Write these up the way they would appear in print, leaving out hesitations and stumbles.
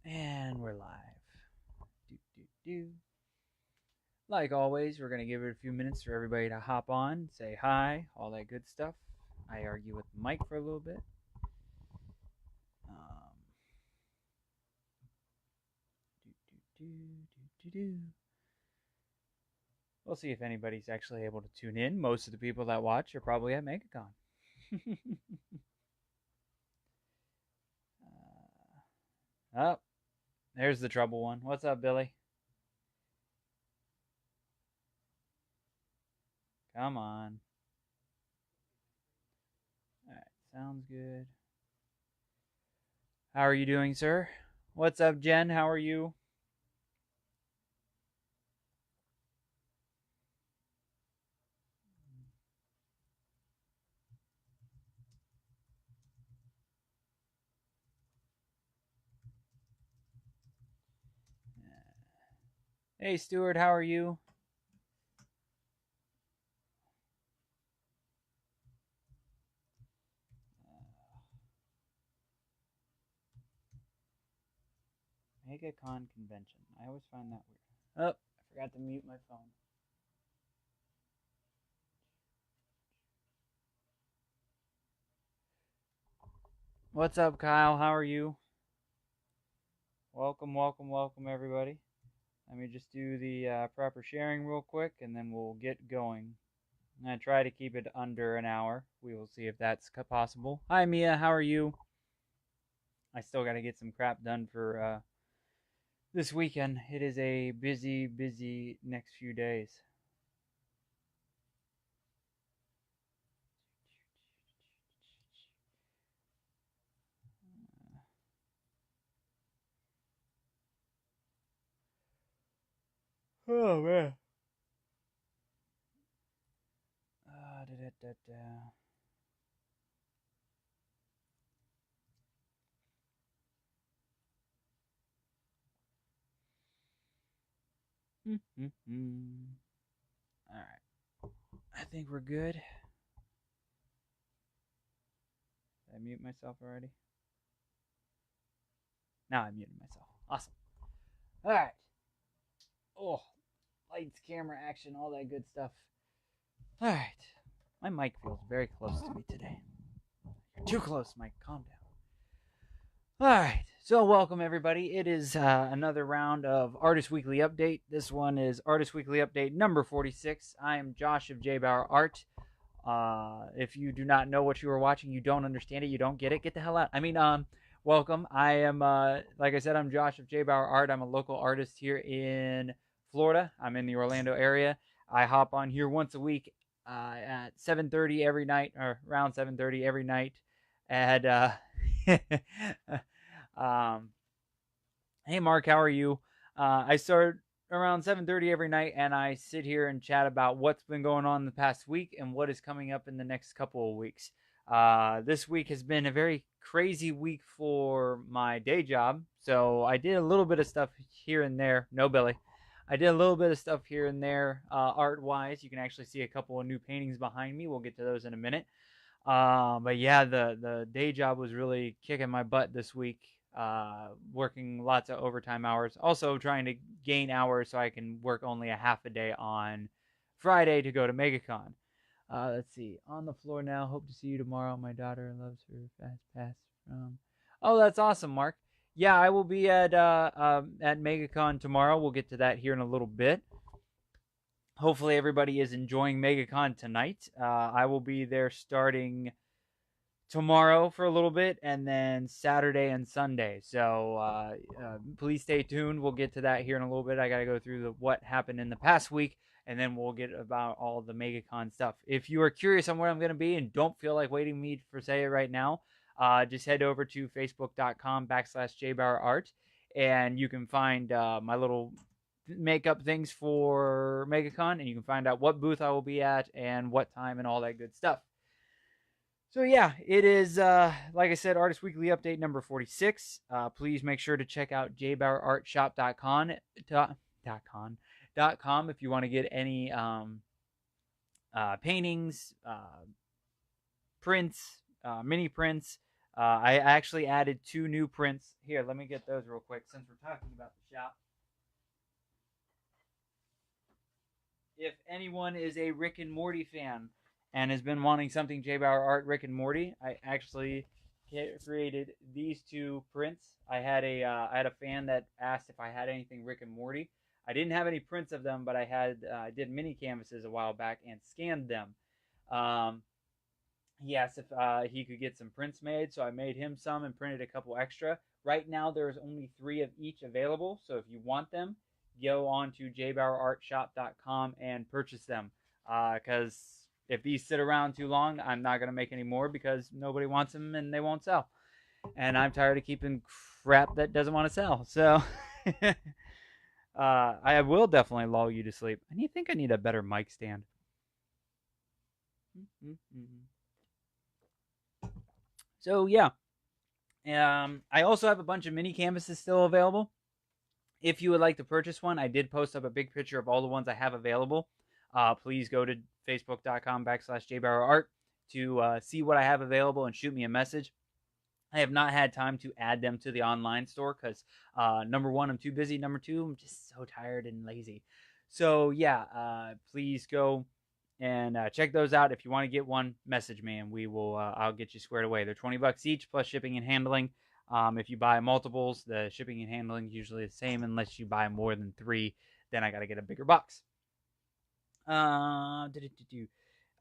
And we're live. Do, do, do. Like always, we're going to give it a few minutes for everybody to hop on, say hi, all that good stuff. I argue with Mike for a little bit. Do, do, do, do, do. We'll see if anybody's actually able to tune in. Most of the people that watch are probably at Megacon. Oh, there's the trouble one. What's up, Billy? Come on. Alright, sounds good. How are you doing, sir? What's up, Jen? How are you? Hey, Stuart, how are you? Megacon convention. I always find that weird. Oh, I forgot to mute my phone. What's up, Kyle? How are you? Welcome, welcome, welcome, everybody. Let me just do the proper sharing real quick, and then we'll get going. I'm going to try to keep it under an hour. We will see if that's possible. Hi, Mia. How are you? I still got to get some crap done for this weekend. It is a busy, busy next few days. Oh, man. Da, da, da. All right. I think we're good. Did I mute myself already? Now I muted myself. Awesome. All right. Oh, lights, camera, action, all that good stuff. All right. My mic feels very close to me today. You're too close, Mike. Calm down. All right. So welcome, everybody. It is another round of Artist Weekly Update. This one is Artist Weekly Update number 46. I am Josh of JBauerart. If you do not know what you are watching, you don't understand it, you don't get it, get the hell out. Welcome. I am, like I said, I'm Josh of JBauerart. I'm a local artist here in Florida. I'm in the Orlando area. I hop on here once a week at 7:30 every night, or around 7:30 every night. And hey, Mark, how are you? I start around 7:30 every night, and I sit here and chat about what's been going on the past week and what is coming up in the next couple of weeks. This week has been a very crazy week for my day job, so I did a little bit of stuff here and there. No, Billy. I did a little bit of stuff here and there, art-wise. You can actually see a couple of new paintings behind me. We'll get to those in a minute. But yeah, the day job was really kicking my butt this week. Working lots of overtime hours. Also trying to gain hours so I can work only a half a day on Friday to go to Megacon. Let's see. On the floor now. Hope to see you tomorrow. My daughter loves her fast pass from. Oh, that's awesome, Mark. Yeah, I will be at Megacon tomorrow. We'll get to that here in a little bit. Hopefully everybody is enjoying Megacon tonight. I will be there starting tomorrow for a little bit, and then Saturday and Sunday. So please stay tuned. We'll get to that here in a little bit. I got to go through what happened in the past week, and then we'll get about all the Megacon stuff. If you are curious on where I'm going to be and don't feel like waiting me for say it right now, just head over to facebook.com/JBauerart, and you can find my little makeup things for Megacon, and you can find out what booth I will be at and what time and all that good stuff. So yeah, it is, like I said, Artist Weekly Update number 46. Please make sure to check out jbauerartshop.com if you want to get any paintings, prints, mini prints, I actually added 2 new prints. Here, let me get those real quick since we're talking about the shop. If anyone is a Rick and Morty fan and has been wanting something JBauerart Rick and Morty, I actually created these 2 prints. I had a fan that asked if I had anything Rick and Morty. I didn't have any prints of them, but I did mini canvases a while back and scanned them. Um, he asked if he could get some prints made, so I made him some and printed a couple extra. Right now, there's only 3 of each available, so if you want them, go on to jbauerartshop.com and purchase them. Because if these sit around too long, I'm not going to make any more because nobody wants them and they won't sell. And I'm tired of keeping crap that doesn't want to sell. So I will definitely lull you to sleep. I think I need a better mic stand. So yeah, I also have a bunch of mini canvases still available. If you would like to purchase one, I did post up a big picture of all the ones I have available. Please go to facebook.com/JBauerart to see what I have available and shoot me a message. I have not had time to add them to the online store because, number one, I'm too busy. Number two, I'm just so tired and lazy. So yeah, please go and check those out. If you want to get one, message me and we will. I'll get you squared away. They're $20 each plus shipping and handling. If you buy multiples, the shipping and handling is usually the same unless you buy more than 3. Then I got to get a bigger box.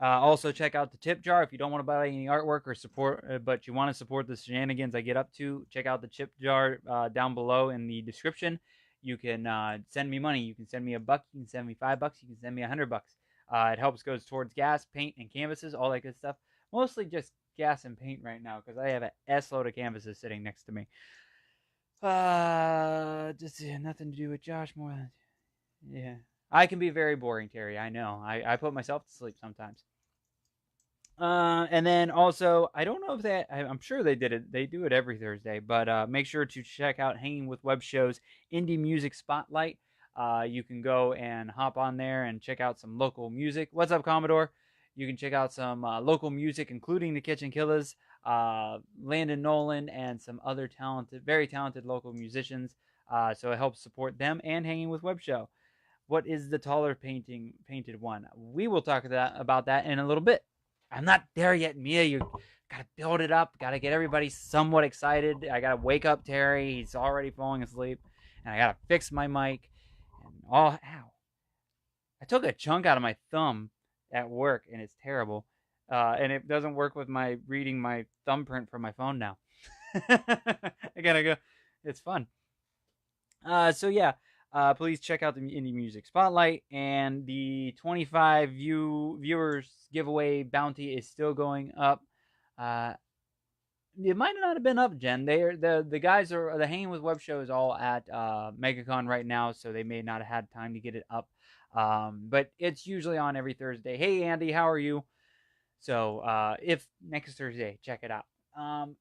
Also, check out the tip jar if you don't want to buy any artwork or support, but you want to support the shenanigans I get up to. Check out the tip jar down below in the description. You can send me money. You can send me $1. You can send me $5. You can send me $100. It goes towards gas, paint, and canvases, all that good stuff. Mostly just gas and paint right now because I have an S-load of canvases sitting next to me. Just nothing to do with Josh more than... Yeah. I can be very boring, Terry. I know. I put myself to sleep sometimes. And then also, I don't know if I'm sure they did it. They do it every Thursday, but make sure to check out Hanging with Web Show's Indie Music Spotlight. You can go and hop on there and check out some local music. What's up, Commodore? You can check out some local music, including the KitchenKillaz, Landon Nolan, and some other very talented local musicians. So it helps support them and Hanging with Web Show. What is the taller painted one? We will talk about that in a little bit. I'm not there yet, Mia. You gotta build it up. Gotta get everybody somewhat excited. I gotta wake up Terry. He's already falling asleep, and I gotta fix my mic. And ow! I took a chunk out of my thumb at work, and it's terrible. And it doesn't work with my reading my thumbprint from my phone now. I gotta go. It's fun. So yeah. Please check out the Indie Music Spotlight, and the 25 viewers giveaway bounty is still going up. It might not have been up, Jen. The guys are the Hanging with Web Show is all at Megacon right now, so they may not have had time to get it up. But it's usually on every Thursday. Hey Andy, how are you? So if next Thursday, check it out.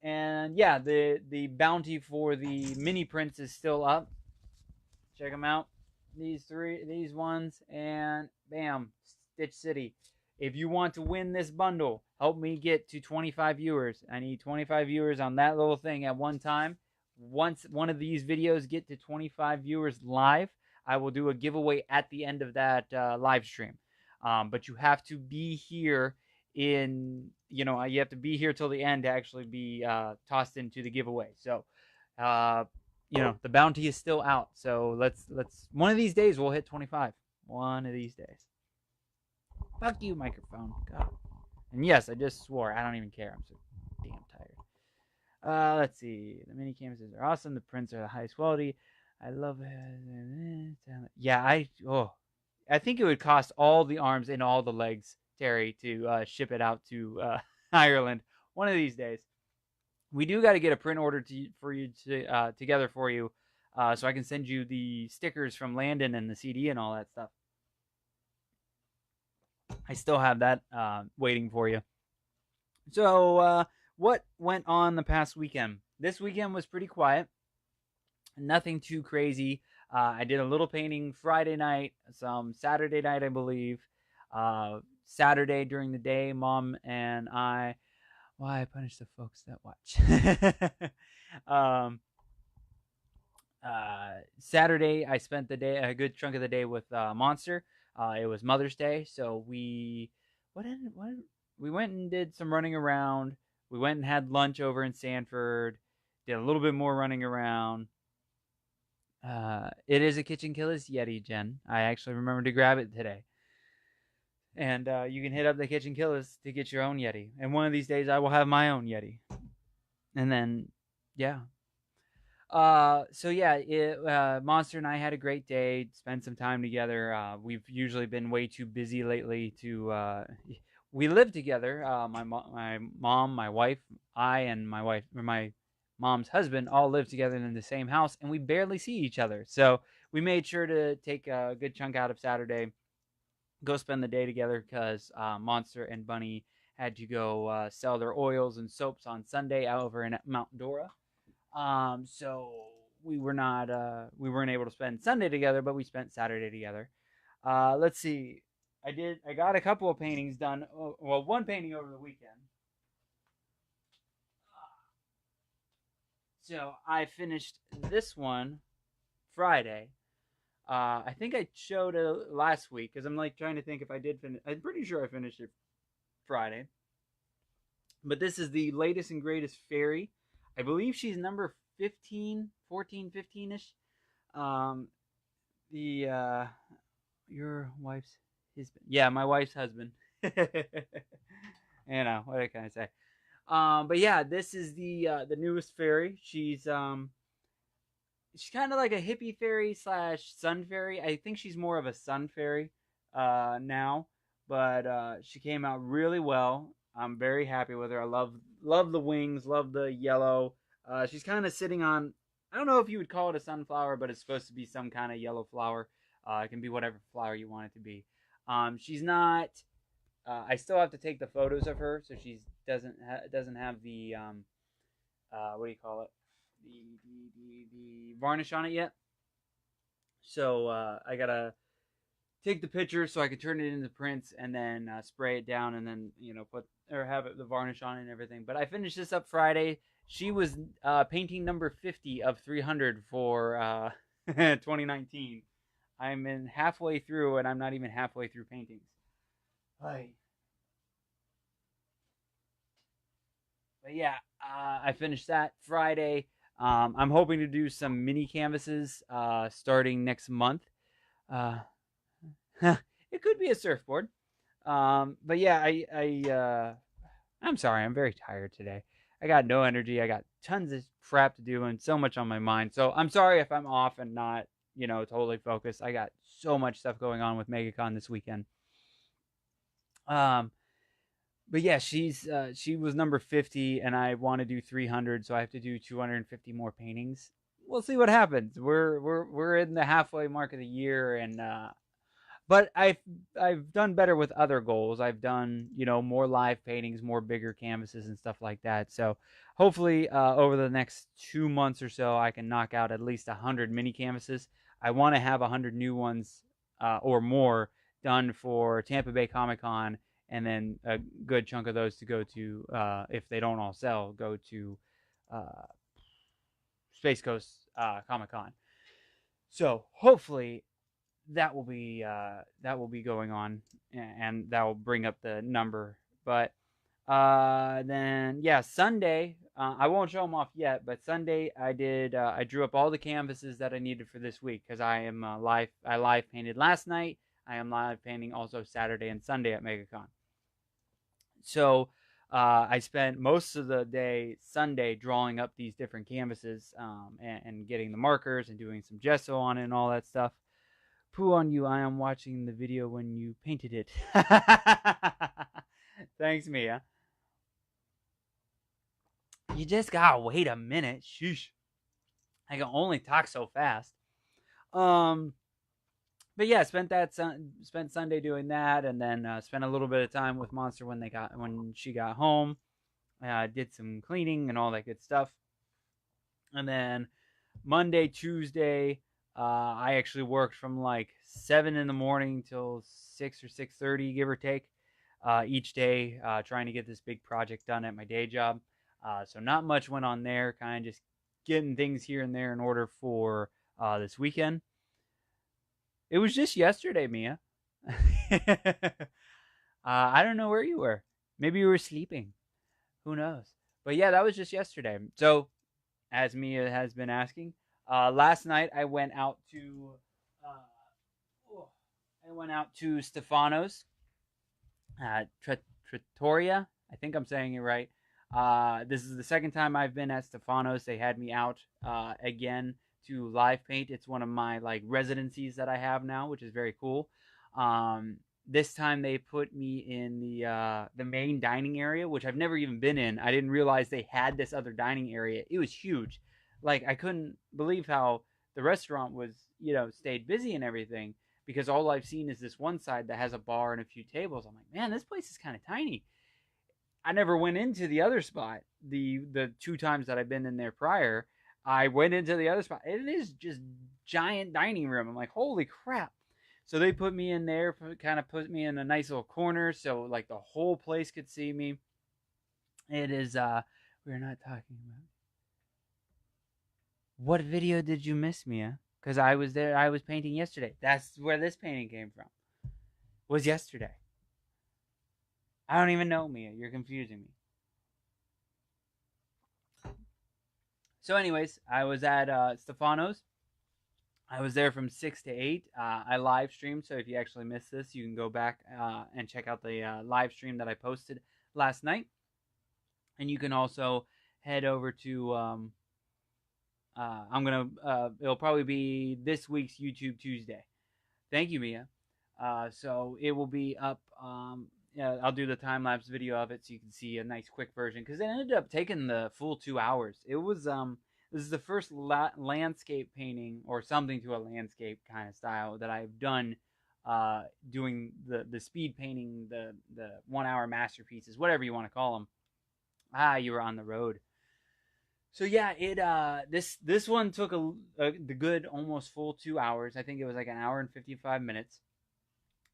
And yeah, the bounty for the mini prints is still up. Check them out. These ones, and bam, Stitch City. If you want to win this bundle, help me get to 25 viewers. I need 25 viewers on that little thing at one time. Once one of these videos get to 25 viewers live, I will do a giveaway at the end of that live stream. But you have to be here you have to be here till the end to actually be tossed into the giveaway. So, the bounty is still out. So let's one of these days we'll hit 25. One of these days. Fuck you, microphone. God. And yes, I just swore. I don't even care. I'm so damn tired. Let's see. The mini canvases are awesome. The prints are the highest quality. I love it. Yeah, I think it would cost all the arms and all the legs, Terry, to ship it out to Ireland one of these days. We do got to get a print order together for you, so I can send you the stickers from Landon and the CD and all that stuff. I still have that waiting for you. So, what went on the past weekend? This weekend was pretty quiet. Nothing too crazy. I did a little painting Friday night, some Saturday night, I believe. Saturday during the day, Mom and I... why I punish the folks that watch. um, Saturday, I spent the day, a good chunk of the day with Monster. It was Mother's Day, so we went and did some running around. We went and had lunch over in Sanford. Did a little bit more running around. It is a KitchenKillaz Yeti, Jen. I actually remembered to grab it today. And you can hit up the KitchenKillaz to get your own Yeti. And one of these days, I will have my own Yeti. And then, yeah. So yeah, Monster and I had a great day. Spent some time together. We've usually been way too busy lately to. We live together. My mom, my wife, and my mom's husband all live together in the same house, and we barely see each other. So we made sure to take a good chunk out of Saturday, go spend the day together because Monster and Bunny had to go sell their oils and soaps on Sunday out over in Mount Dora. So we weren't able to spend Sunday together, but we spent Saturday together. Let's see. I got a couple of paintings done. Well, one painting over the weekend. So I finished this one Friday. I think I showed it last week because I'm like trying to think if I did finish. I'm pretty sure I finished it Friday. But this is the latest and greatest fairy. I believe she's number 15, 14, 15-ish. Your wife's husband. Yeah, my wife's husband. You know, what can I say? But yeah, this is the newest fairy. She's kind of like a hippie fairy slash sun fairy. I think she's more of a sun fairy now, but she came out really well. I'm very happy with her. I love the wings, love the yellow. She's kind of sitting on, I don't know if you would call it a sunflower, but it's supposed to be some kind of yellow flower. It can be whatever flower you want it to be. She's not. I still have to take the photos of her, so she doesn't have the what do you call it? The varnish on it yet. So I gotta take the picture so I can turn it into prints and then spray it down and then have the varnish on it and everything. But I finished this up Friday. She was painting number 50 of 300 for 2019. I'm in halfway through and I'm not even halfway through paintings. But yeah, I finished that Friday. I'm hoping to do some mini canvases starting next month. It could be a surfboard. But yeah, I'm sorry, I'm very tired today. I got no energy. I got tons of crap to do and so much on my mind. So I'm sorry if I'm off and not, totally focused. I got so much stuff going on with Megacon this weekend. But yeah, she was number 50, and I want to do 300, so I have to do 250 more paintings. We'll see what happens. We're in the halfway mark of the year, and but I've done better with other goals. I've done more live paintings, more bigger canvases and stuff like that. So hopefully over the next 2 months or so, I can knock out at least 100 mini canvases. I want to have 100 new ones or more done for Tampa Bay Comic-Con, and then a good chunk of those to go to, if they don't all sell, go to Space Coast Comic-Con. So hopefully that will be going on, and that will bring up the number. But then yeah, Sunday I won't show them off yet, but Sunday I drew up all the canvases that I needed for this week because I live painted last night. I am live painting also Saturday and Sunday at Megacon. So I spent most of the day Sunday drawing up these different canvases and getting the markers and doing some gesso on it and all that stuff. Poo on you, I am watching the video when you painted it. Thanks, Mia. You just gotta wait a minute. Sheesh. I can only talk so fast. But yeah, spent Sunday doing that, and then spent a little bit of time with Monster when she got home. Did some cleaning and all that good stuff, and then Monday, Tuesday, I actually worked from like 7 in the morning till 6 or 6:30, give or take. each day, trying to get this big project done at my day job. So not much went on there, kind of just getting things here and there in order for this weekend. It was just yesterday, Mia. I don't know where you were. Maybe you were sleeping. Who knows? But yeah, that was just yesterday. So, as Mia has been asking, last night I went out to Stefano's Trattoria. I think I'm saying it right. This is the second time I've been at Stefano's. They had me out again to live paint. It's one of my like residencies that I have now, which is very cool. This time they put me in the main dining area, which I've never even been in. I didn't realize they had this other dining area. It was huge. Like I couldn't believe how the restaurant was, stayed busy and everything, because all I've seen is this one side that has a bar and a few tables. I'm like, man, this place is kind of tiny. I never went into the other spot. The two times that I've been in there prior, I went into the other spot. It is just giant dining room. I'm like, holy crap. So they put me in there, kind of put me in a nice little corner so like the whole place could see me. It is we're not talking about. What video did you miss, Mia? Because I was there. I was painting yesterday. That's where this painting came from. Was yesterday. I don't even know, Mia. You're confusing me. So, anyways, I was at Stefano's. I was there from 6 to 8. I live streamed, so if you actually missed this, you can go back and check out the live stream that I posted last night. And you can also head over to, it'll probably be this week's YouTube Tuesday. Thank you, Mia. So it will be up. Yeah, I'll do the time lapse video of it so you can see a nice quick version, because it ended up taking the full 2 hours. It was this is the first landscape painting or something to a landscape kind of style that I've done, doing the speed painting, the 1 hour masterpieces, whatever you want to call them. You were on the road. So yeah, this one took the good almost full 2 hours. I think it was like an hour and 55 minutes.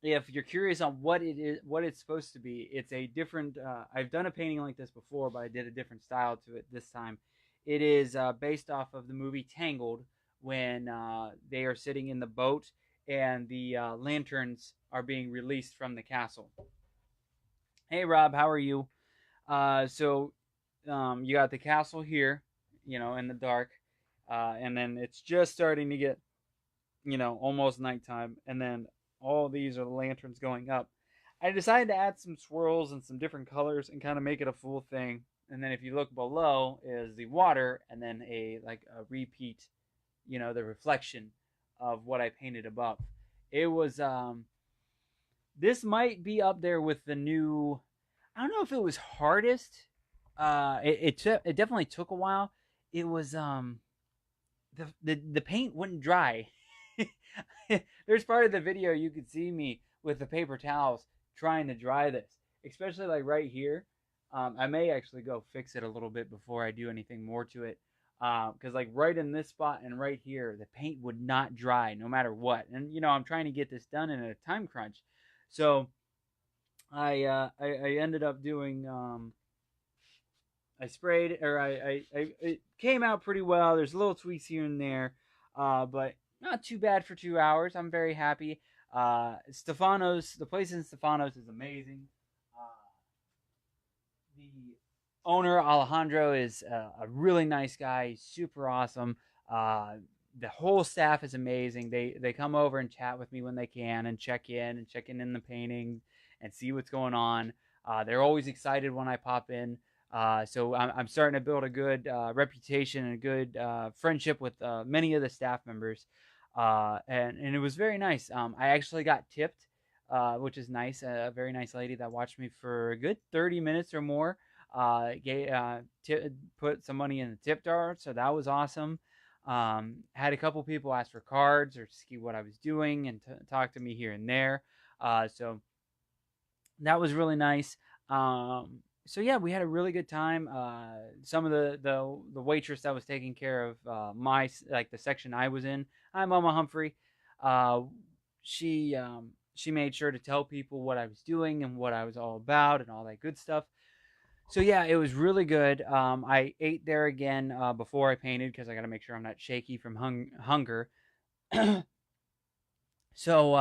If you're curious on what it is, what it's supposed to be, it's a different. I've done a painting like this before, but I did a different style to it this time. It is based off of the movie Tangled, when they are sitting in the boat and the lanterns are being released from the castle. Hey Rob, how are you? So you got the castle here, in the dark, and then it's just starting to get, almost nighttime, and then all these are the lanterns going up. I decided to add some swirls and some different colors and kind of make it a full thing. And then if you look below is the water, and then a repeat, the reflection of what I painted above. It was this might be up there with the new. I don't know if it was hardest. It definitely took a while. It was the paint wouldn't dry. There's part of the video you could see me with the paper towels trying to dry this, especially like right here. I may actually go fix it a little bit before I do anything more to it, because like right in this spot and right here, the paint would not dry no matter what. And I'm trying to get this done in a time crunch, so I ended up doing I sprayed, or it came out pretty well. There's little tweaks here and there, but not too bad for 2 hours. I'm very happy. Stefano's, the place in Stefano's is amazing. The owner, Alejandro, is a really nice guy. He's super awesome. The whole staff is amazing. They come over and chat with me when they can, and check in in the painting and see what's going on. They're always excited when I pop in. So I'm starting to build a good reputation and a good friendship with many of the staff members. And it was very nice. I actually got tipped, which is nice. A very nice lady that watched me for a good 30 minutes or more. Put some money in the tip jar, so that was awesome. Had a couple people ask for cards or see what I was doing and talk to me here and there. So that was really nice. So yeah, we had a really good time. Some of the waitress that was taking care of the section I was in. Hi, Mama Humphrey. She she made sure to tell people what I was doing and what I was all about and all that good stuff. So yeah, it was really good. I ate there again before I painted because I got to make sure I'm not shaky from hunger. So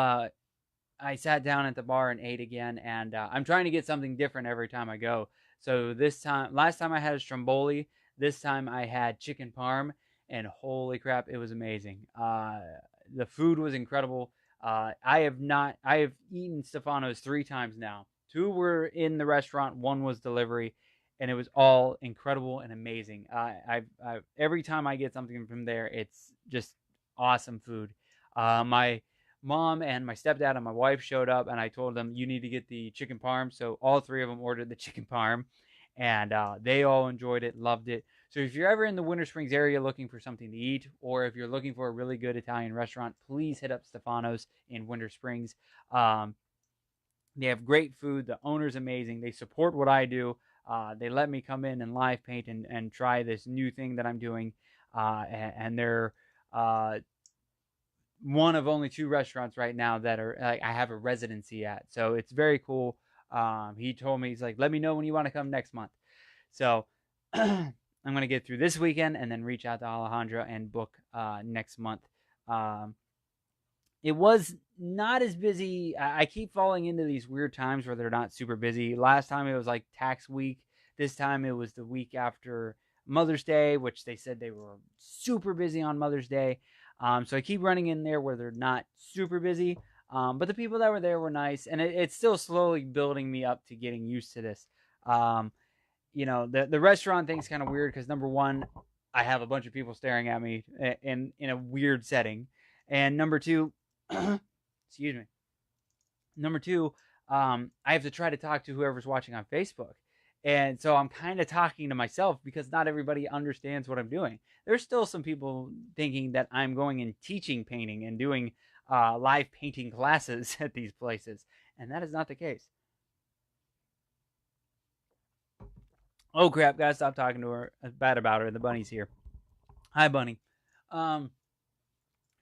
I sat down at the bar and ate again, and I'm trying to get something different every time I go. So last time I had a stromboli. This time I had chicken parm, and holy crap, it was amazing. The food was incredible. I have eaten Stefano's 3 times now. 2 were in the restaurant, 1 was delivery, and it was all incredible and amazing. Every time I get something from there, it's just awesome food. My mom and my stepdad and my wife showed up, and I told them you need to get the chicken parm. So all 3 of them ordered the chicken parm, and they all enjoyed it, loved it. So if you're ever in the Winter Springs area looking for something to eat, or if you're looking for a really good Italian restaurant, please hit up Stefano's in Winter Springs. Um, they have great food. The owner's amazing. They support what I do. They let me come in and live paint and try this new thing that I'm doing. And they're uh, one of only 2 restaurants right now that are like I have a residency at. So it's very cool. He told me, he's like, let me know when you want to come next month. So I'm gonna get through this weekend and then reach out to Alejandra and book next month. Um, it was not as busy. I keep falling into these weird times where they're not super busy. Last time it was like tax week. This time it was the week after Mother's Day, which they said they were super busy on Mother's Day. So I keep running in there where they're not super busy. But the people that were there were nice, and it's still slowly building me up to getting used to this. Um, the restaurant thing's kind of weird because number one, I have a bunch of people staring at me in a weird setting, and number two, excuse me. Number two, I have to try to talk to whoever's watching on Facebook. And so I'm kind of talking to myself because not everybody understands what I'm doing. There's still some people thinking that I'm going and teaching painting and doing live painting classes at these places. And that is not the case. Oh, crap. Gotta stop talking to her bad about her. The bunny's here. Hi, bunny. Um,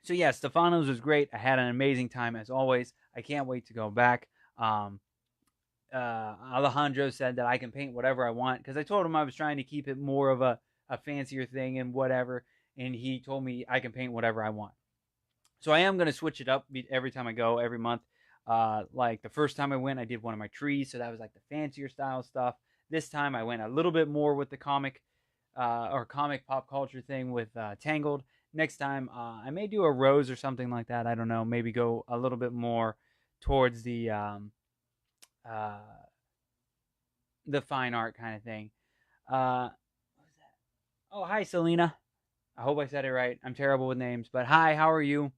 so, yeah, Stefano's was great. I had an amazing time as always. I can't wait to go back. Um, Alejandro said that I can paint whatever I want because I told him I was trying to keep it more of a fancier thing and whatever. And he told me I can paint whatever I want. So I am going to switch it up every time I go, every month. Like the first time I went, I did one of my trees. So that was like the fancier style stuff. This time I went a little bit more with the comic or comic pop culture thing with Tangled. Next time I may do a rose or something like that. I don't know. Maybe go a little bit more towards uh, the fine art kind of thing. What was that? Oh, hi, Selena. I hope I said it right. I'm terrible with names, but hi, how are you?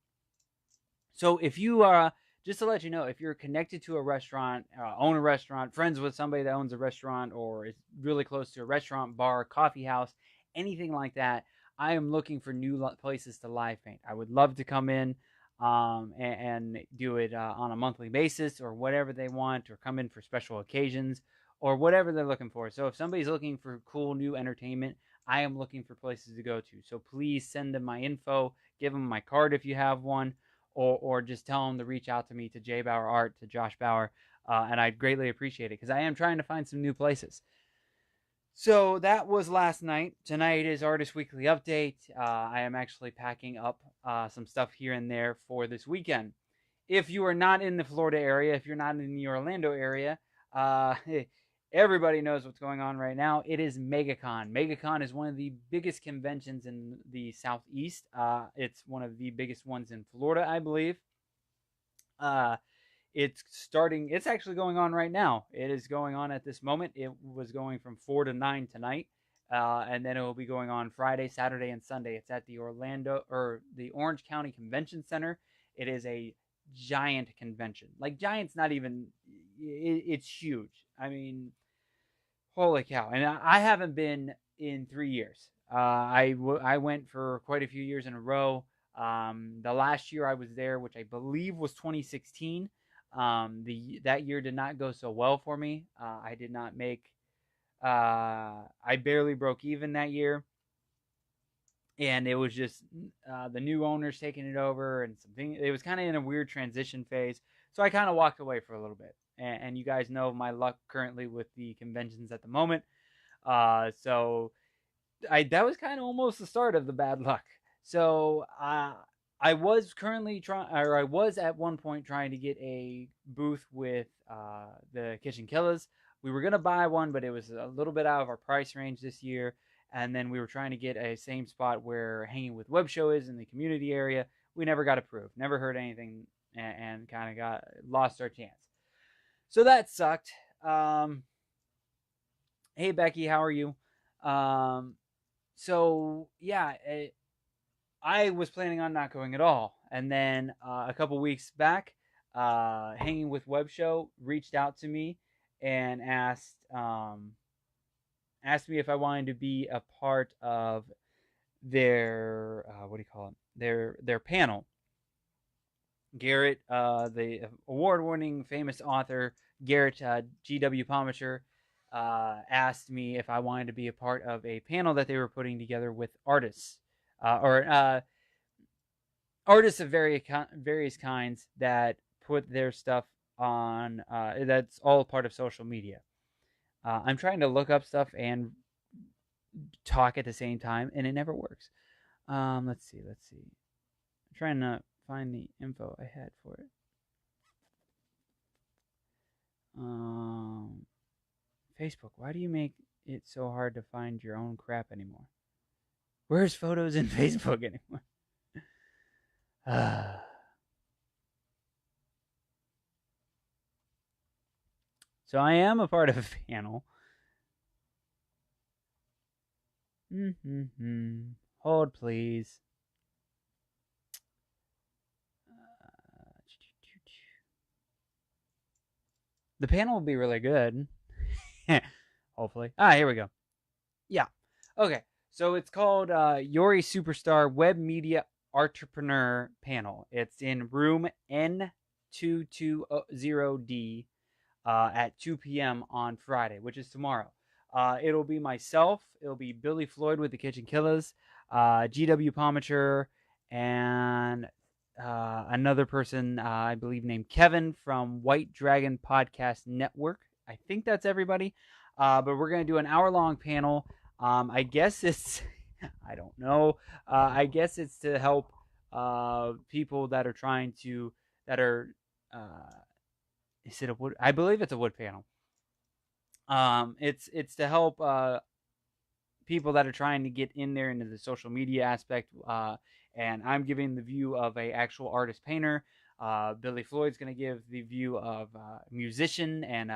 So if you are, just to let you know, if you're connected to a restaurant, own a restaurant, friends with somebody that owns a restaurant, or is really close to a restaurant, bar, coffee house, anything like that, I am looking for new places to live paint. I would love to come in and do it on a monthly basis or whatever they want, or come in for special occasions or whatever they're looking for. So if somebody's looking for cool new entertainment, I am looking for places to go to. So please send them my info, give them my card if you have one, or just tell them to reach out to me, to JBauerart, to Josh Bauer, and I'd greatly appreciate it because I am trying to find some new places. So that was last night. Tonight is Artist Weekly Update. I am actually packing up some stuff here and there for this weekend. If you are not in the Florida area, if you're not in the Orlando area, uh, everybody knows what's going on right now. It is Megacon. Megacon is one of the biggest conventions in the Southeast. It's one of the biggest ones in Florida, I believe. Uh, it's actually going on right now. It is going on at this moment. It was going from 4 to 9 tonight. And then it will be going on Friday, Saturday, and Sunday. It's at the the Orange County Convention Center. It is a giant convention. Like, giant's not even, it's huge. I mean, holy cow. And I haven't been in 3 years. I went for quite a few years in a row. The last year I was there, which I believe was 2016, that year did not go so well for me. I did not make. I barely broke even that year, and it was just the new owners taking it over, and something. It was kind of in a weird transition phase. So I kind of walked away for a little bit. And you guys know my luck currently with the conventions at the moment. So that was kind of almost the start of the bad luck. So I was currently trying, or I was at one point trying to get a booth with the KitchenKillaz. We were gonna buy one, but it was a little bit out of our price range this year. And then we were trying to get a same spot where Hanging with Web Show is in the community area. We never got approved. Never heard anything, and kind of got lost our chance. So that sucked. Hey Becky, how are you? Um, so yeah, I was planning on not going at all, and then a couple weeks back, Hanging with Web Show reached out to me and asked me if I wanted to be a part of their what do you call it? Their panel. Garrett, the award-winning famous author Garrett G.W. Pomacher, asked me if I wanted to be a part of a panel that they were putting together with artists, or artists of various kinds that put their stuff on. That's all part of social media. I'm trying to look up stuff and talk at the same time, and it never works. Let's see. I'm trying to find the info I had for it. Facebook. Why do you make it so hard to find your own crap anymore? Where's photos in Facebook anymore? So I am a part of a panel. Hold, please. The panel will be really good. Hopefully. Here we go. Yeah. Okay. So it's called Yori Superstar Web Media Entrepreneur Panel. It's in room N220D at 2 p.m. on Friday, which is tomorrow. It'll be myself. It'll be Billy Floyd with the KitchenKillaz, G.W. Pomacher, and another person, I believe, named Kevin from White Dragon Podcast Network. I think that's everybody. But we're going to do an hour-long panel. I guess it's, I don't know. I guess it's to help people that are trying to, that are, is it a wood? I believe it's a wood panel. It's to help people that are trying to get in there into the social media aspect. And I'm giving the view of a actual artist painter. Billy Floyd's going to give the view of a musician and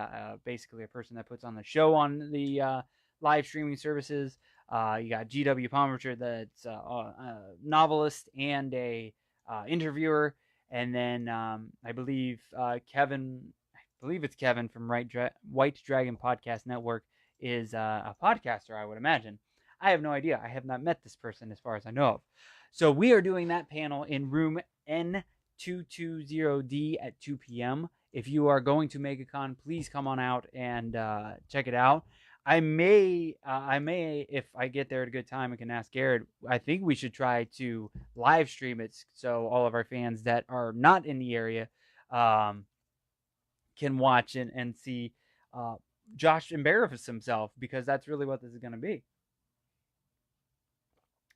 basically a person that puts on the show on the live streaming services. You got G.W. Pomacher, that's a novelist and a interviewer. And then I believe Kevin, I believe it's Kevin from White Dragon Podcast Network, is a podcaster, I would imagine. I have no idea. I have not met this person as far as I know of. So we are doing that panel in room N220D at 2 p.m. If you are going to Megacon, please come on out and check it out. I may, if I get there at a good time, I can ask Garrett. I think we should try to live stream it so all of our fans that are not in the area can watch and see Josh embarrass himself, because that's really what this is going to be.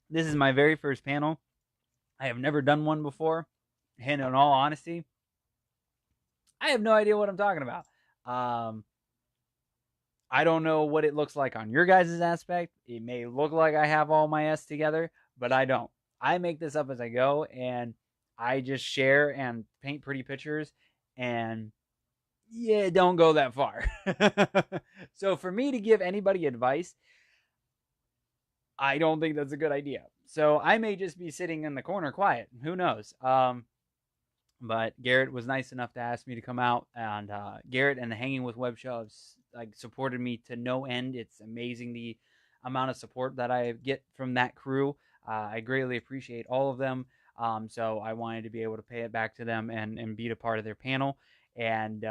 This is my very first panel. I have never done one before, and in all honesty, I have no idea what I'm talking about. I don't know what it looks like on your guys' aspect. It may look like I have all my S together, but I don't. I make this up as I go, and I just share and paint pretty pictures, and yeah, don't go that far. So for me to give anybody advice, I don't think that's a good idea. So I may just be sitting in the corner quiet. Who knows? But Garrett was nice enough to ask me to come out, and Garrett and the Hanging with Web Show have supported me to no end. It's amazing the amount of support that I get from that crew. I greatly appreciate all of them. So I wanted to be able to pay it back to them and be a part of their panel. And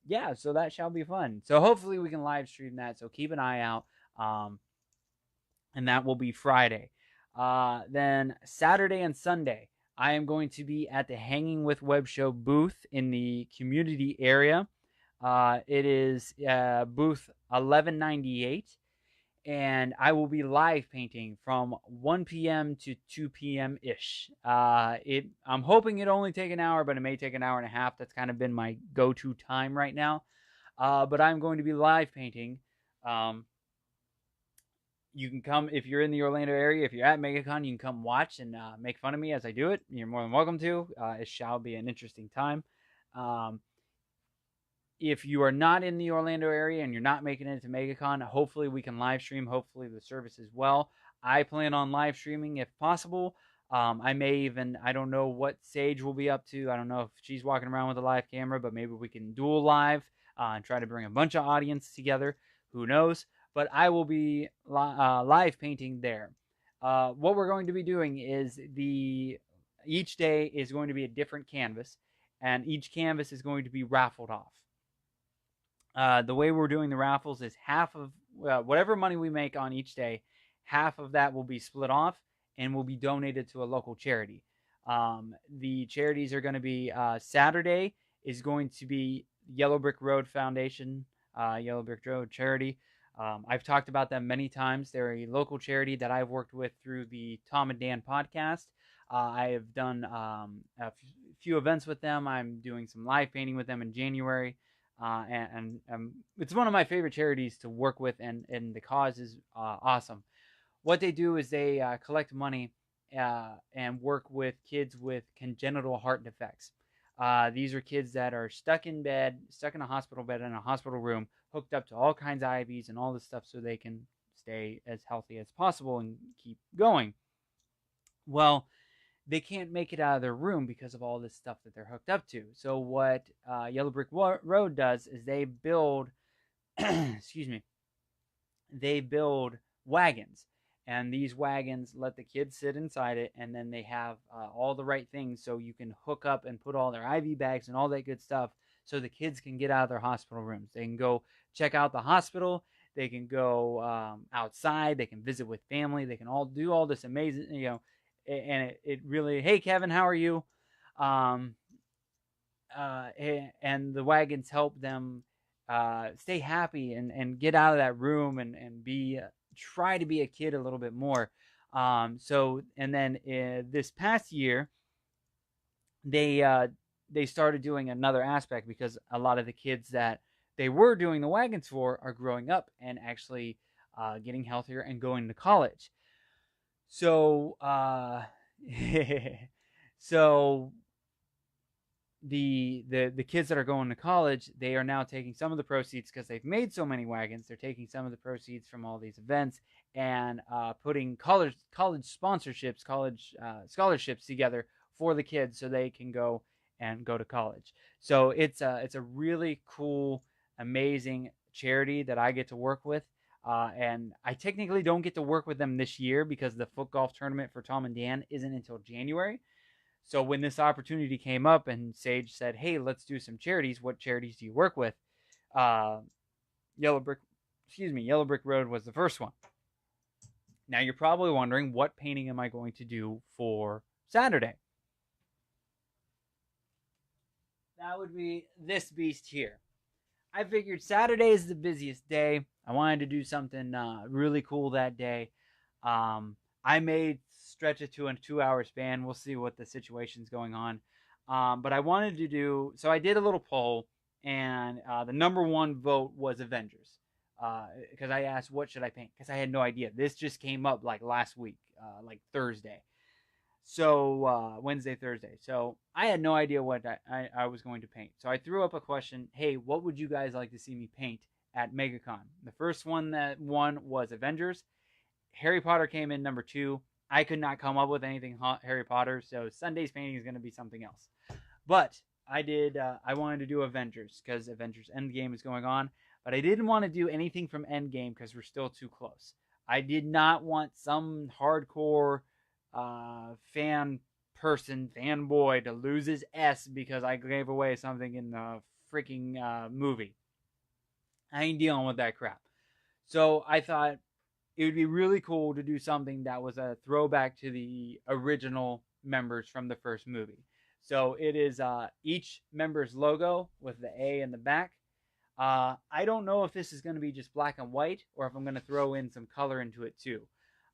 yeah, so that shall be fun. So hopefully we can live stream that. So keep an eye out. And that will be Friday. Then Saturday and Sunday, I am going to be at the Hanging with Web Show booth in the community area. It is booth 1198, and I will be live painting from 1 p.m. to 2 p.m. ish. I'm hoping it only take an hour, but it may take an hour and a half. That's kind of been my go-to time right now. But I'm going to be live painting. Um, you can come if you're in the Orlando area. If you're at Megacon, you can come watch and make fun of me as I do it. You're more than welcome to. It shall be an interesting time. Um, if you are not in the Orlando area and you're not making it to Megacon, hopefully we can live stream. Hopefully the service is well. I plan on live streaming if possible. I may even, I don't know what Sage will be up to. I don't know if she's walking around with a live camera, but maybe we can dual live and try to bring a bunch of audience together. Who knows? But I will be live painting there. What we're going to be doing is each day is going to be a different canvas, and each canvas is going to be raffled off. The way we're doing the raffles is half of whatever money we make on each day, half of that will be split off and will be donated to a local charity. The charities are going to be Saturday is going to be Yellow Brick Road Foundation, Yellow Brick Road charity. I've talked about them many times. They're a local charity that I've worked with through the Tom and Dan podcast. I have done a few events with them. I'm doing some live painting with them in January. And it's one of my favorite charities to work with, and the cause is awesome. What they do is they collect money and work with kids with congenital heart defects. These are kids that are stuck in a hospital bed in a hospital room, hooked up to all kinds of IVs and all this stuff so they can stay as healthy as possible and keep going. Well, they can't make it out of their room because of all this stuff that they're hooked up to. So what Yellow Brick Road does is they build, excuse me, they build wagons. And these wagons let the kids sit inside it, and then they have all the right things so you can hook up and put all their IV bags and all that good stuff so the kids can get out of their hospital rooms. They can go check out the hospital. They can go outside. They can visit with family. They can all do all this amazing, and it really, hey, Kevin, how are you? And the wagons help them stay happy and get out of that room and be try to be a kid a little bit more. And then this past year, they started doing another aspect because a lot of the kids that they were doing the wagons for are growing up and actually getting healthier and going to college. So, so the kids that are going to college, they are now taking some of the proceeds because they've made so many wagons. They're taking some of the proceeds from all these events and putting college sponsorships, college scholarships together for the kids so they can go to college. So it's a really cool, amazing charity that I get to work with. And I technically don't get to work with them this year because the foot golf tournament for Tom and Dan isn't until January. So when this opportunity came up and Sage said, hey, let's do some charities, what charities do you work with? Yellow Brick Road was the first one. Now you're probably wondering, what painting am I going to do for Saturday? That would be this beast here. I figured Saturday is the busiest day. I wanted to do something really cool that day. I may stretch it to a 2-hour span. We'll see what the situation's going on. But I wanted to do, so I did a little poll, and the number one vote was Avengers. Because I asked, what should I paint? Because I had no idea. This just came up like last week, like Thursday. So Wednesday, Thursday. So I had no idea what I was going to paint. So I threw up a question. Hey, what would you guys like to see me paint at Megacon? The first one that won was Avengers. Harry Potter came in number 2. I could not come up with anything Harry Potter, so Sunday's painting is going to be something else. But I wanted to do Avengers because Avengers Endgame is going on. But I didn't want to do anything from Endgame because we're still too close. I did not want some hardcore fanboy to lose his S because I gave away something in the freaking movie. I ain't dealing with that crap. So I thought it would be really cool to do something that was a throwback to the original members from the first movie. So it is each member's logo with the A in the back. I don't know if this is going to be just black and white or if I'm going to throw in some color into it too.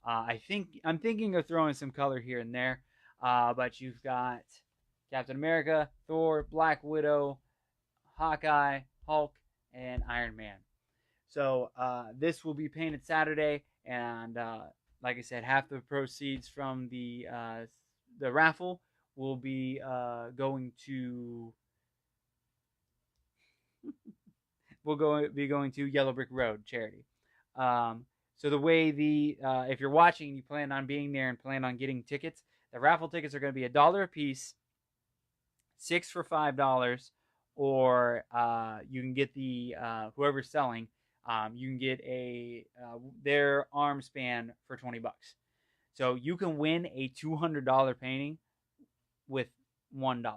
I'm thinking of throwing some color here and there. But you've got Captain America, Thor, Black Widow, Hawkeye, Hulk, and Iron Man. So this will be painted Saturday, and like I said, half the proceeds from the raffle will be going to going to Yellow Brick Road charity. So the way if you're watching and you plan on being there and plan on getting tickets, the raffle tickets are going to be $1 a piece, 6 for $5, or you can get the whoever's selling. You can get their arm span for $20. So you can win a $200 painting with $1.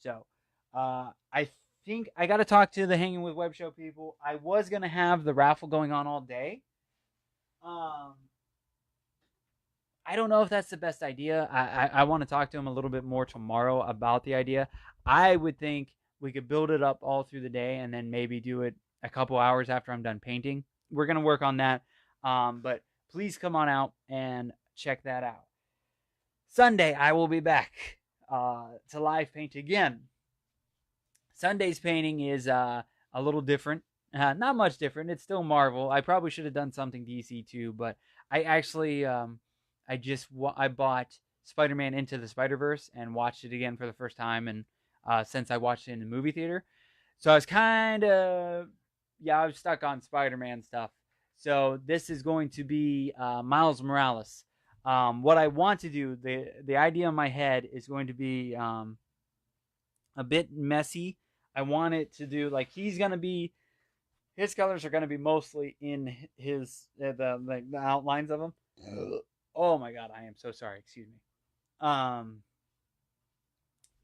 So I think I got to talk to the Hanging with Web Show people. I was going to have the raffle going on all day. I don't know if that's the best idea. I want to talk to him a little bit more tomorrow about the idea. I would think we could build it up all through the day and then maybe do it a couple hours after I'm done painting. We're going to work on that. But please come on out and check that out. Sunday, I will be back to live paint again. Sunday's painting is a little different. Not much different. It's still Marvel. I probably should have done something DC too, but I actually I bought Spider-Man Into the Spider-Verse and watched it again for the first time, and since I watched it in the movie theater. So I was kind of I was stuck on Spider-Man stuff. So this is going to be Miles Morales. What I want to do, the idea in my head is going to be a bit messy. I want it to do like his colors are going to be mostly in his the outlines of him. Oh my god, I am so sorry. Excuse me.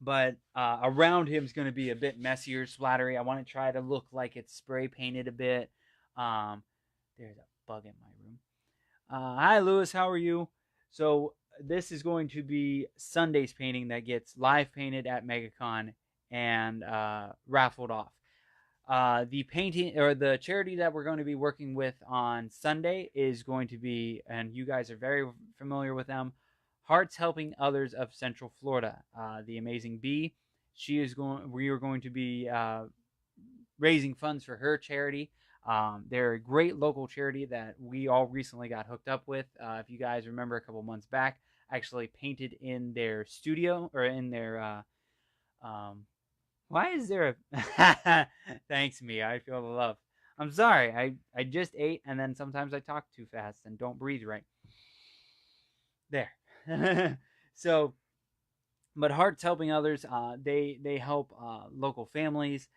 But around him is going to be a bit messier, splattery. I want to try to look like it's spray painted a bit. There's a bug in my room. Hi, Lewis. How are you? So this is going to be Sunday's painting that gets live painted at Megacon and raffled off. The painting or the charity that we're going to be working with on Sunday is going to be, and you guys are very familiar with them, Hearts Helping Others of Central Florida. The amazing Bee, we are going to be raising funds for her charity. They're a great local charity that we all recently got hooked up with. If you guys remember a couple months back, actually painted in their studio or in their why is there a thanks me, I feel the love. I'm sorry, I just ate and then sometimes I talk too fast and don't breathe right. There. So but Hearts Helping Others, they help local families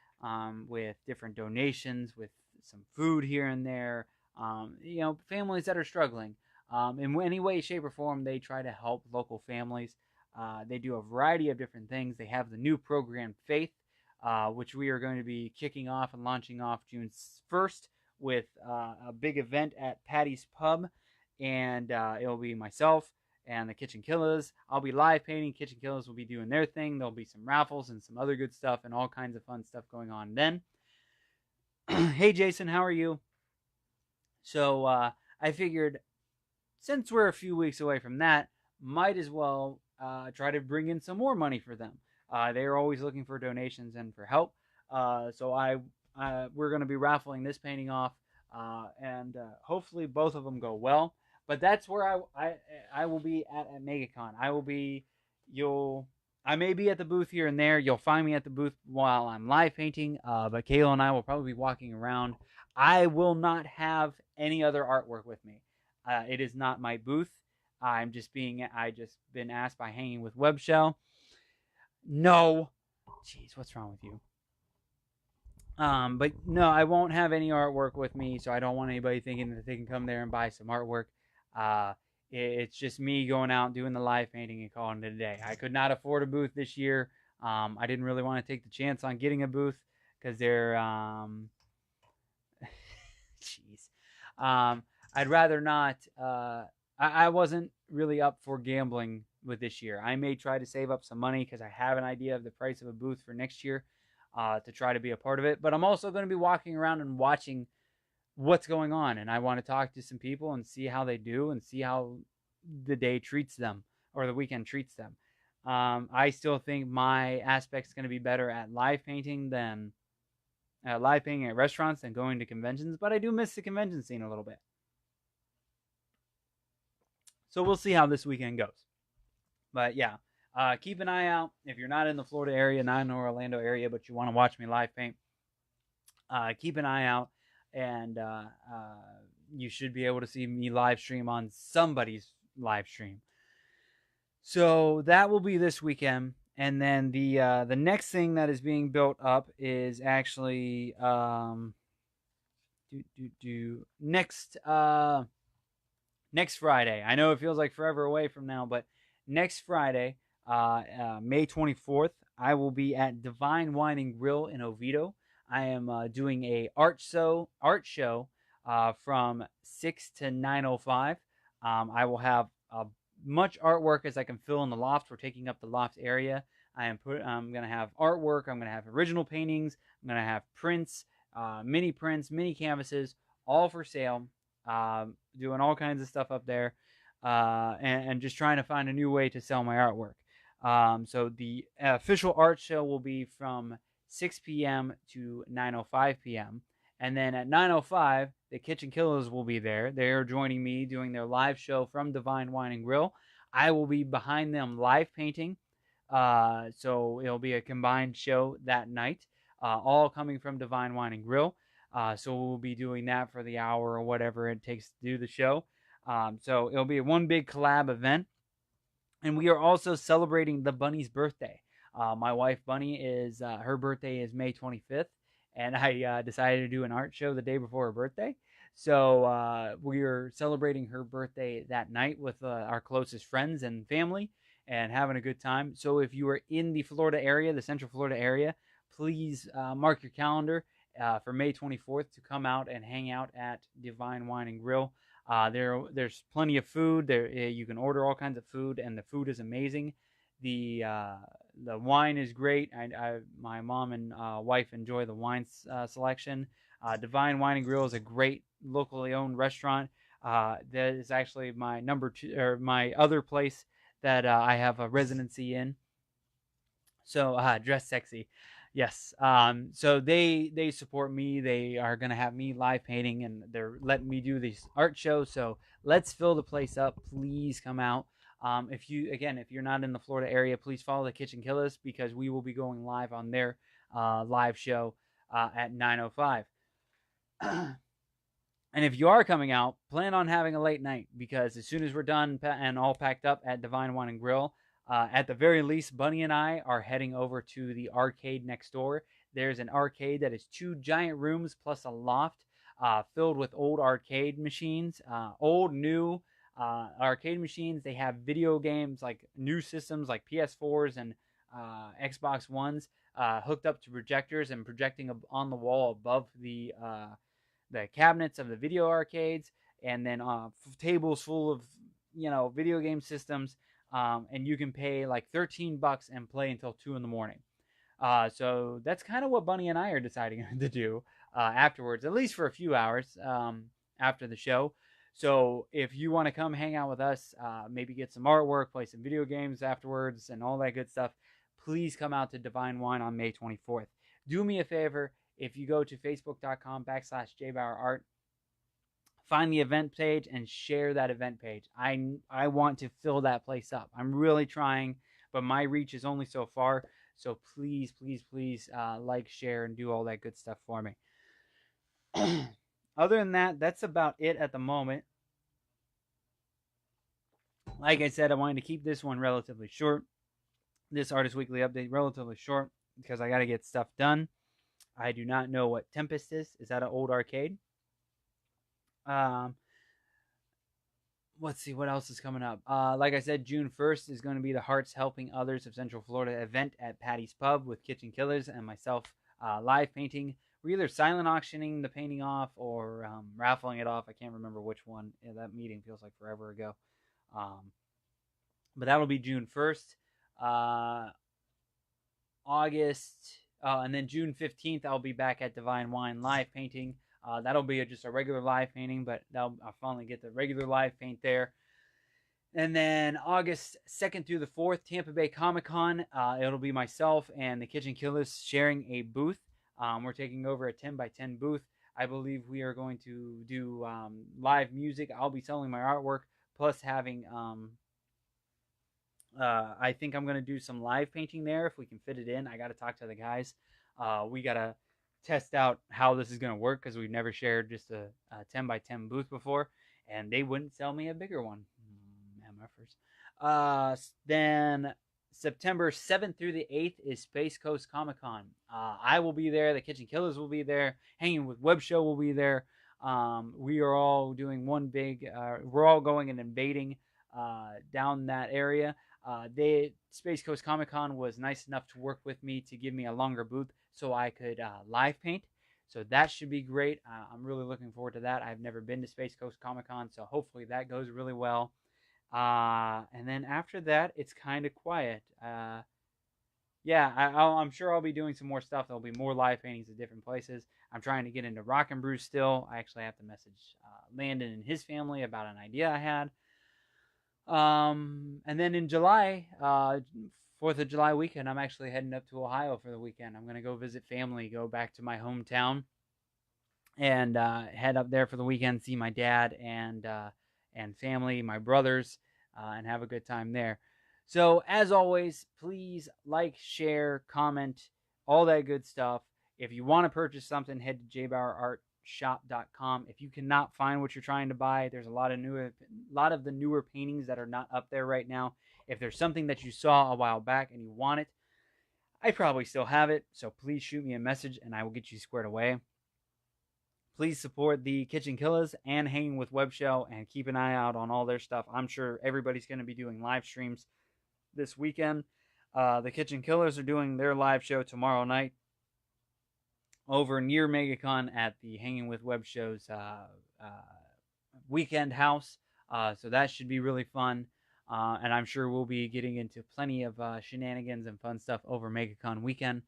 with different donations, with some food here and there, families that are struggling in any way, shape, or form. They try to help local families. They do a variety of different things. They have the new program Faith, which we are going to be kicking off and launching off June 1st with a big event at Patty's Pub, and it'll be myself and the KitchenKillaz. I'll be live painting. KitchenKillaz will be doing their thing. There'll be some raffles and some other good stuff and all kinds of fun stuff going on then. Hey, Jason, how are you? So I figured since we're a few weeks away from that, might as well try to bring in some more money for them. They're always looking for donations and for help. So we're going to be raffling this painting off, and hopefully both of them go well. But that's where I will be at Megacon. I may be at the booth here and there. You'll find me at the booth while I'm live painting. But Kayla and I will probably be walking around. I will not have any other artwork with me. It is not my booth. I just been asked by Hanging with Web Show. No, jeez, what's wrong with you? But no, I won't have any artwork with me, so I don't want anybody thinking that they can come there and buy some artwork. It's just me going out and doing the live painting and calling it a day. I could not afford a booth this year. I didn't really want to take the chance on getting a booth because they're jeez. I'd rather not. I wasn't really up for gambling with this year. I may try to save up some money because I have an idea of the price of a booth for next year to try to be a part of it. But I'm also going to be walking around and watching what's going on, and I want to talk to some people and see how they do and see how the day treats them or the weekend treats them. I still think my aspect's going to be better at live painting than live painting at restaurants than going to conventions, but I do miss the convention scene a little bit. So we'll see how this weekend goes. But yeah, keep an eye out if you're not in the Florida area, not in the Orlando area, but you want to watch me live paint. Keep an eye out, and you should be able to see me live stream on somebody's live stream. So that will be this weekend, and then the next thing that is being built up is actually next next Friday. I know it feels like forever away from now, but next Friday, May 24th, I will be at Divine Wine and Grill in Oviedo. I am doing a art show from 6 to 9:05. I will have much artwork as I can fill in the loft. We're taking up the loft area. I'm going to have artwork. I'm going to have original paintings. I'm going to have prints, mini canvases, all for sale. Doing all kinds of stuff up there, and just trying to find a new way to sell my artwork. So the official art show will be from 6 p.m. to 9:05 p.m. And then at 9:05, the KitchenKillaz will be there. They are joining me doing their live show from Divine Wine and Grill. I will be behind them live painting. So it'll be a combined show that night, all coming from Divine Wine and Grill. So we'll be doing that for the hour or whatever it takes to do the show. So it'll be one big collab event. And we are also celebrating the bunny's birthday. My wife, Bunny, her birthday is May 25th. And I decided to do an art show the day before her birthday. So we are celebrating her birthday that night with our closest friends and family and having a good time. So if you are in the Florida area, the Central Florida area, please mark your calendar for May 24th to come out and hang out at Divine Wine and Grill. There's plenty of food. You can order all kinds of food, and the food is amazing. The wine is great. My mom and wife enjoy the wine selection. Divine Wine and Grill is a great locally owned restaurant. That is actually my number two, or my other place that I have a residency in. So Dress Sexy. Yes. So they support me. They are going to have me live painting, and they're letting me do these art shows. So let's fill the place up. Please come out. If you're not in the Florida area, please follow the KitchenKillaz because we will be going live on their live show at 9:05. And if you are coming out, plan on having a late night because as soon as we're done and all packed up at Divine Wine and Grill, at the very least, Bunny and I are heading over to the arcade next door. There's an arcade that is 2 giant rooms plus a loft filled with old arcade machines, old, new arcade machines. They have video games, like new systems like PS4s and Xbox Ones hooked up to projectors and projecting on the wall above the cabinets of the video arcades, and then tables full of video game systems. And you can pay like $13 and play until 2 in the morning. So that's kind of what Bunny and I are deciding to do afterwards, at least for a few hours after the show. So if you want to come hang out with us, maybe get some artwork, play some video games afterwards, and all that good stuff, please come out to Divine Wine on May 24th. Do me a favor, if you go to facebook.com/JBauerart, find the event page and share that event page. I want to fill that place up. I'm really trying, but my reach is only so far. So please, please, please like, share, and do all that good stuff for me. Other than that, that's about it at the moment. Like I said, I wanted to keep this one relatively short. This Artist Weekly update relatively short because I got to get stuff done. I do not know what Tempest is. Is that an old arcade? Let's see what else is coming up. Like I said, June 1st is going to be the Hearts Helping Others of Central Florida event at Patty's Pub with KitchenKillaz and myself live painting. We're either silent auctioning the painting off or raffling it off. I can't remember which one. Yeah, that meeting feels like forever ago. but that'll be June 1st. August, and then June 15th, I'll be back at Divine Wine live painting. That'll be just a regular live painting, but I'll finally get the regular live paint there. And then August 2nd through the 4th, Tampa Bay Comic Con. It'll be myself and the KitchenKillaz sharing a booth. We're taking over a 10 by 10 booth. I believe we are going to do live music. I'll be selling my artwork, plus having I think I'm going to do some live painting there if we can fit it in. I got to talk to the guys. We got to test out how this is going to work because we've never shared just a 10 by 10 booth before, and they wouldn't sell me a bigger one. Then September 7th through the 8th is Space Coast Comic Con. I will be there. The KitchenKillaz will be there. Hanging with Web Show will be there. We are all doing one big, we're all going and invading down that area. Space Coast Comic Con was nice enough to work with me to give me a longer booth so I could live paint. So that should be great. I'm really looking forward to that. I've never been to Space Coast Comic Con, so hopefully that goes really well. And then after that, it's kind of quiet. Yeah, I'm sure I'll be doing some more stuff. There'll be more live paintings at different places. I'm trying to get into Rock and Brew still. I actually have to message Landon and his family about an idea I had. And then in July, 4th of July weekend, I'm actually heading up to Ohio for the weekend. I'm going to go visit family, go back to my hometown, and head up there for the weekend, see my dad and family, my brothers, and have a good time there. So, as always, please like, share, comment, all that good stuff. If you want to purchase something, head to JBauerartShop.com. If you cannot find what you're trying to buy, there's a lot of the newer paintings that are not up there right now. If there's something that you saw a while back and you want it, I probably still have it. So please shoot me a message and I will get you squared away. Please support the KitchenKillaz and Hanging with Web Show and keep an eye out on all their stuff. I'm sure everybody's going to be doing live streams this weekend. The KitchenKillaz are doing their live show tomorrow night over near Megacon at the Hanging with Web Show's weekend house. So that should be really fun. And I'm sure we'll be getting into plenty of shenanigans and fun stuff over Megacon weekend.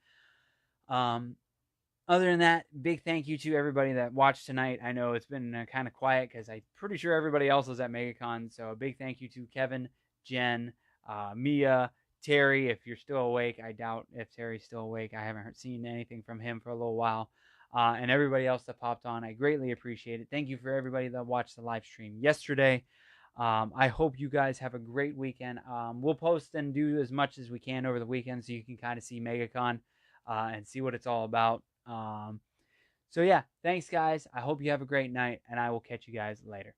Other than that, big thank you to everybody that watched tonight. I know it's been kind of quiet because I'm pretty sure everybody else was at Megacon. So a big thank you to Kevin, Jen, Mia, Terry, if you're still awake. I doubt if Terry's still awake. I haven't seen anything from him for a little while. And everybody else that popped on. I greatly appreciate it. Thank you for everybody that watched the live stream yesterday. I hope you guys have a great weekend. We'll post and do as much as we can over the weekend so you can kind of see Megacon and see what it's all about. So yeah, thanks guys. I hope you have a great night and I will catch you guys later.